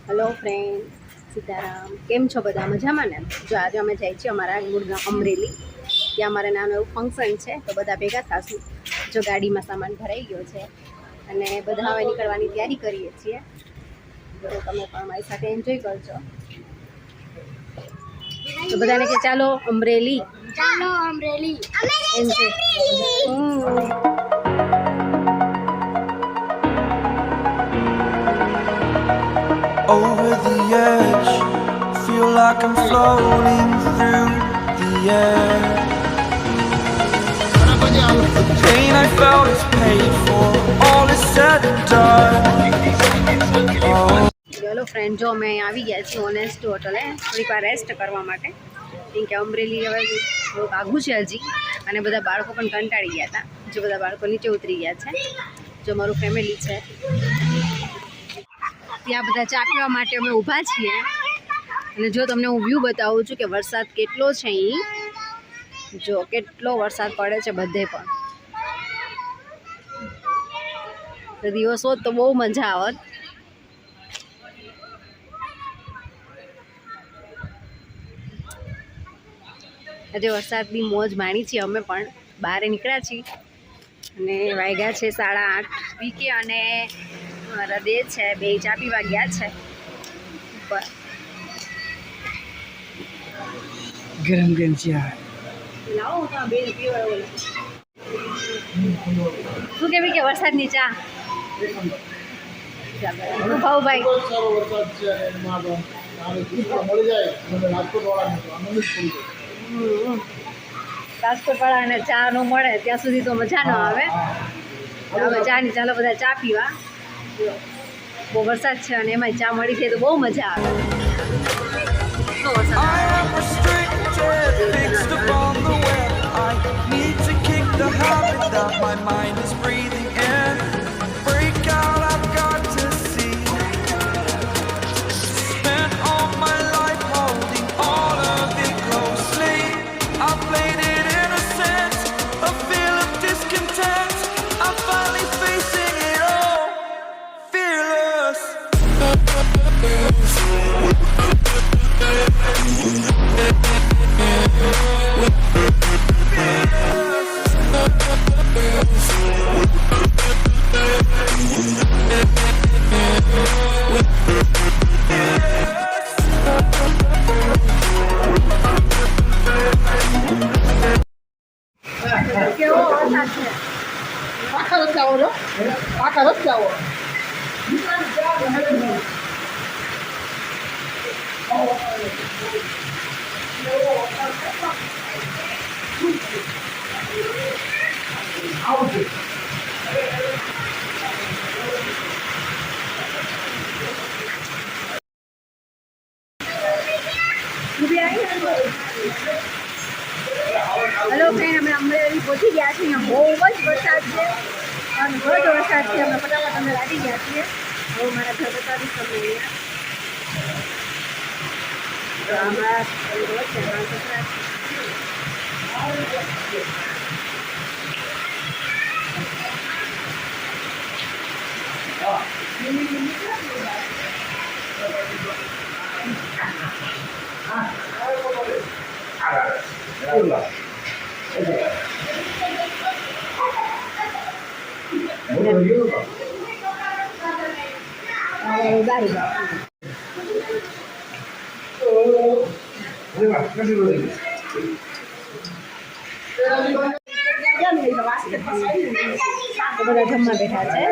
Hello friend, Sitaram. કેમ છો બધા? મજામાં ને? જો આજે અમે જઈએ છીએ અમારા ગુડગામ અમરેલી. ત્યાં અમારે નાનું એવું ફંક્શન છે, તો બધા ભેગા થશું. જો ગાડીમાં સામાન ભરાઈ ગયો છે અને બધા હવે નીકળવાની તૈયારી કરીએ છીએ. તો તમે પણ મારી સાથે એન્જોય કરજો. તો બધાને કે ચાલો અમરેલી, ચાલો Amreli, enjoy. Over the edge, feel like I'm floating through the air. The pain I felt is paid for, all is said and done. ચલો ફ્રેન્ડ, જો અમે અહીં આવી ગયા છીએ ઓનેસ્ટ હોટલે થોડીક વાર રેસ્ટ કરવા માટે. કેમ કે અમરેલી હવે થોડુંક આઘું છે હજી, અને બધા બાળકો પણ કંટાળી ગયા હતા. જો બધા બાળકો નીચે ઉતરી ગયા છે. જો મારું ફેમિલી છે ત્યાં બધા ચા પીવા માટે અમે ઊભા છીએ. અને જો તમને હું વ્યૂ બતાવું છું કે વરસાદ કેટલો છે અહીં. જો કેટલો વરસાદ પડે છે બધે પણ. તો દિવસ હોત તો બહુ મજા આવત. આજે વરસાદની મોજ માણી છીએ અમે પણ. બહાર નીકળ્યા છીએ અને વાગ્યા છે 8:30 વીકે, અને મારા દે છે બે ચા પીવા ગયા છે ઉપર. ગરમ ગરમ ચા લાવો બે પીવા. શું કેવી કે વરસાદની ચા ભાઈ? રાજકોટ વાળાને ચા નો મળે ત્યાં સુધી તો મજા ન આવે. હવે ચાની ચાલો બધા ચા પીવા. બહુ વરસાદ છે અને એમાં ચા મળી છે તો બહુ મજા આવે. I am restricted, fixed upon the web. I need to kick the habit that my mind is breathing in. Break out, I've got to see. Spent all my life holding all of it closely. I played it innocent, a feel of discontent. I'm finally facing it all, fearless. કેવો વરસાદ છે? આખા રસ્તાઓ જો આખા રસ્તાઓ hello friend, અમે અમરેલી પહોંચી ગયા છીએ. અહીંયા બહુ જ વરસાદ છે અને બહુ જ વરસાદ છે. અમે ફટાફટ અમે લાગી ગયા છીએ. હવે મારા ઘર બતાવીશ તમને અહીંયા. તો અમારા રોજ છે મારા છોકરા. બધા જમવા બેઠા છે.